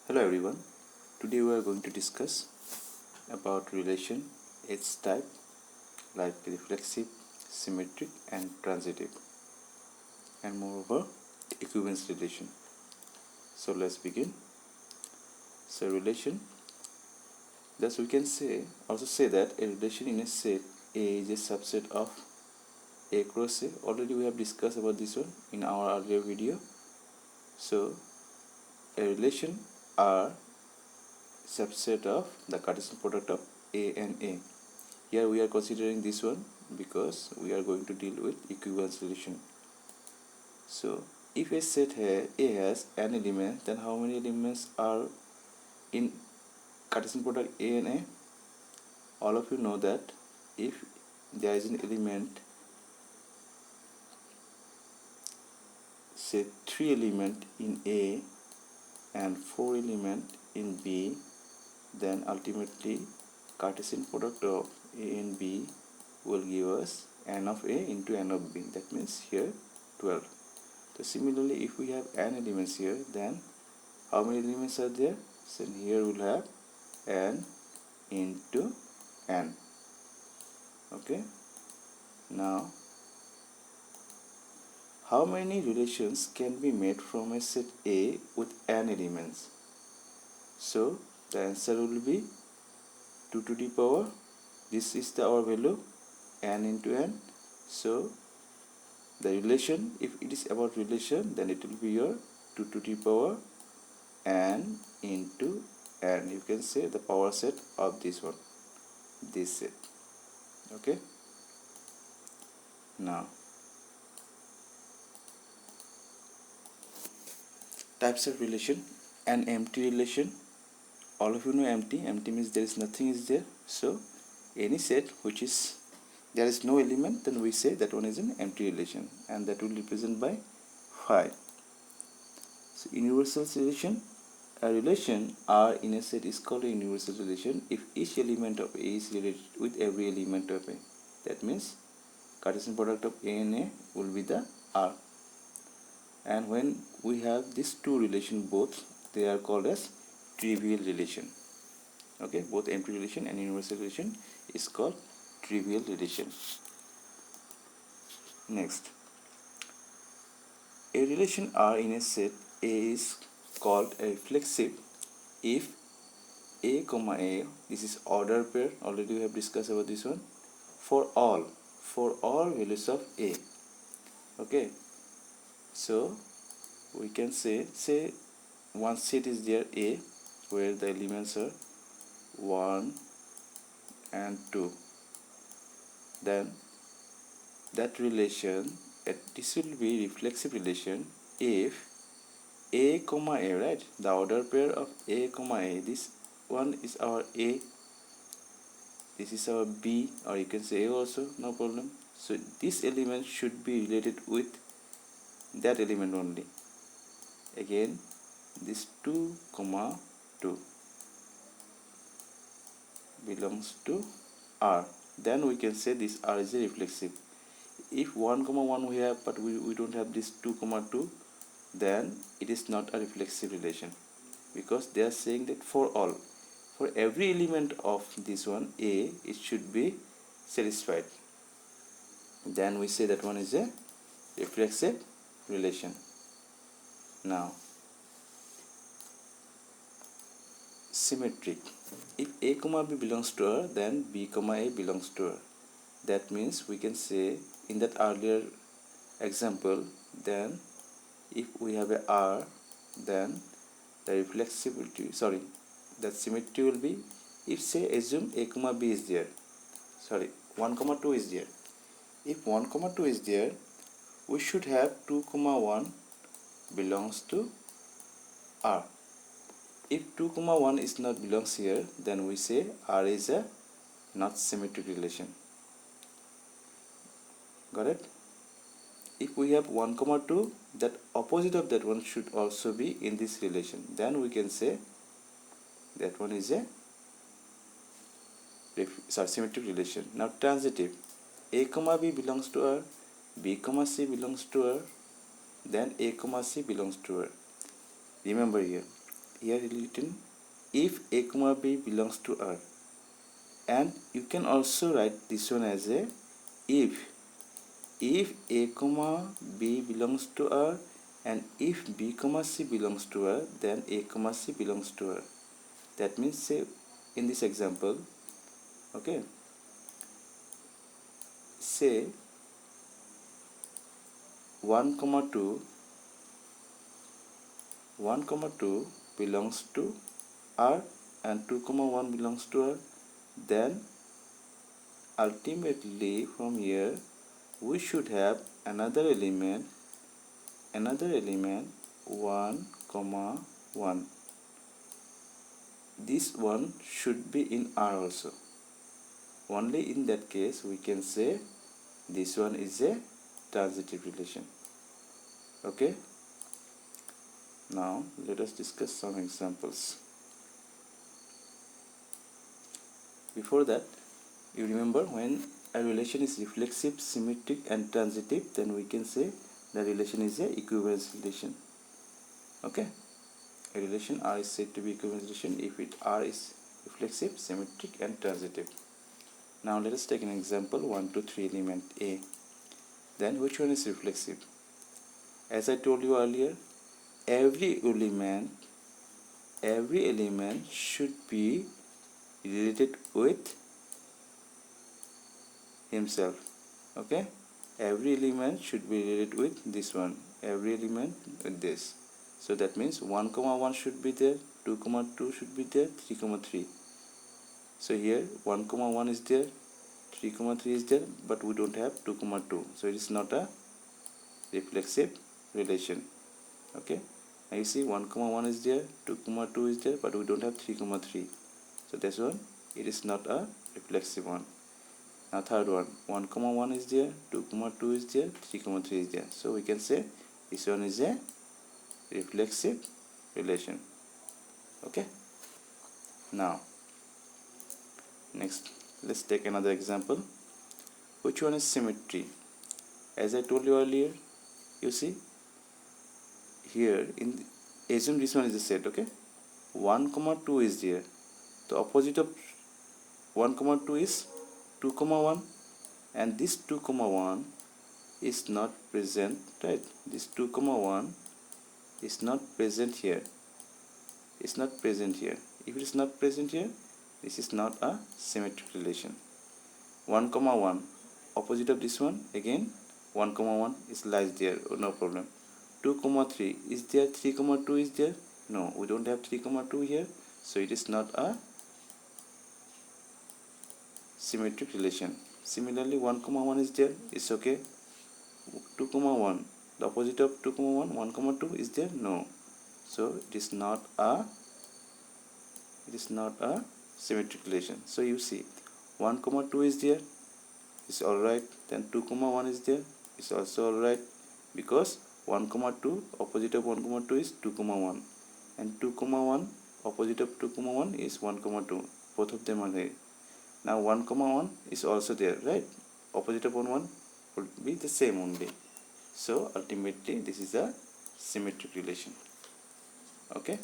Hello everyone. Today we are going to discuss about relation, its type like reflexive, symmetric and transitive, and moreover equivalence relation. So let's begin. So relation, thus we can also say that a relation in a set A is a subset of A cross A. Already we have discussed about this one in our earlier video. So a relation R subset of the Cartesian product of A and A. Here we are considering this one because we are going to deal with equivalence relation. So if a set A has an element, then how many elements are in Cartesian product A and A? All of you know that if there is an element, say 3 element in A and 4 element in B, then ultimately Cartesian product of A and B will give us n of A into n of B. That means here 12. So similarly, if we have n elements here, then how many elements are there? So here we'll have n into n. Okay. Now, how many relations can be made from a set A with n elements? So the answer will be 2 to the power. This is our value, n into n. So the relation, if it is about relation, then it will be your 2 to the power n into n. You can say the power set of this one, this set. Okay. Now, types of relation. An empty relation. All of you know empty. Empty means there is nothing is there. So any set which is there is no element, then we say that one is an empty relation, and that will represent by phi. So universal relation, a relation R in a set is called a universal relation if each element of A is related with every element of A. That means Cartesian product of A and A will be the R. And when we have these two relations both, they are called as trivial relation. Okay, both empty relation and universal relation is called trivial relation. Next, a relation R in a set A is called a reflexive if A comma A, this is order pair, already we have discussed about this one, for all values of A. Okay, so we can say one set is there A where the elements are 1 and 2, then that relation, this will be reflexive relation if A comma A, right, the order pair of A comma A, this one is our A, this is our B, or you can say A also, no problem. So this element should be related with that element only. Again, this 2 comma 2 belongs to R. Then we can say this R is a reflexive. If 1 comma 1 we have, but we don't have this 2 comma 2, then it is not a reflexive relation, because they are saying that for every element of this one A, it should be satisfied. Then we say that one is a reflexive relation. Now, symmetric. If A comma B belongs to R, then B comma A belongs to R. That means we can say in that earlier example, then if we have a R, then the reflexivity, that symmetry will be, if say assume A comma B is there, 1 comma 2 is there. If 1 comma 2 is there, we should have 2 comma 1 belongs to R. If 2 comma 1 is not belongs here, then we say R is a not symmetric relation. Got it? If we have 1 comma 2, that opposite of that one should also be in this relation, then we can say that one is a symmetric relation. Now transitive, A comma B belongs to R, B comma C belongs to R, then A comma C belongs to R. Remember here, here written if a comma b belongs to R, and you can also write this one as a if a comma b belongs to R and if b comma c belongs to R, then a comma c belongs to R. That means, say in this example, okay, say 1 comma 2 belongs to R and 2 comma 1 belongs to R, then ultimately from here we should have another element 1 comma 1. This one should be in R also. Only in that case we can say this one is a transitive relation. Okay, now let us discuss some examples. Before that, you remember when a relation is reflexive, symmetric and transitive, then we can say the relation is a equivalence relation. Okay, a relation R is said to be equivalence relation if R is reflexive, symmetric and transitive. Now let us take an example 1 to 3 element A. Then which one is reflexive? As I told you earlier, every element should be related with himself. Okay, every element should be related with this one, every element with this. So that means 1 comma 1 should be there, 2 comma 2 should be there, 3 comma 3. So here 1 comma 1 is there, 3 comma 3 is there, but we don't have 2 comma 2, so it is not a reflexive relation. Okay, now you see 1 comma 1 is there, 2 comma 2 is there, but we don't have 3 comma 3, so that's one, it is not a reflexive one. Now third one, 1 comma 1 is there, 2 comma 2 is there, 3 comma 3 is there, so we can say this one is a reflexive relation. Okay, now next let's take another example. Which one is symmetry? As I told you earlier, you see here in assume this one is a set. Okay, 1 comma 2 is there, the opposite of 1 comma 2 is 2 comma 1, and this 2 comma 1 is not present, right? This 2 comma 1 is not present here, it's not present here. If it is not present here, this is not a symmetric relation. 1 comma 1 opposite of this one, again 1 comma 1 is lies there, no problem. 2 comma 3 is there, 3 comma 2 is there, no, we don't have 3 comma 2 here, so it is not a symmetric relation. Similarly 1 comma 1 is there, it's okay. 2 comma 1, the opposite of 2 comma 1, 1 comma 2 is there, no, so it is not a symmetric relation. So you see 1 comma 2 is there, it's alright, then 2 comma 1 is there, it's also alright, because 1 comma 2 opposite of 1 comma 2 is 2 comma 1, and 2 comma 1 opposite of 2 comma 1 is 1 comma 2, both of them are there. Now 1 comma 1 is also there, right? Opposite of 1 would be the same only, so ultimately this is a symmetric relation. Okay.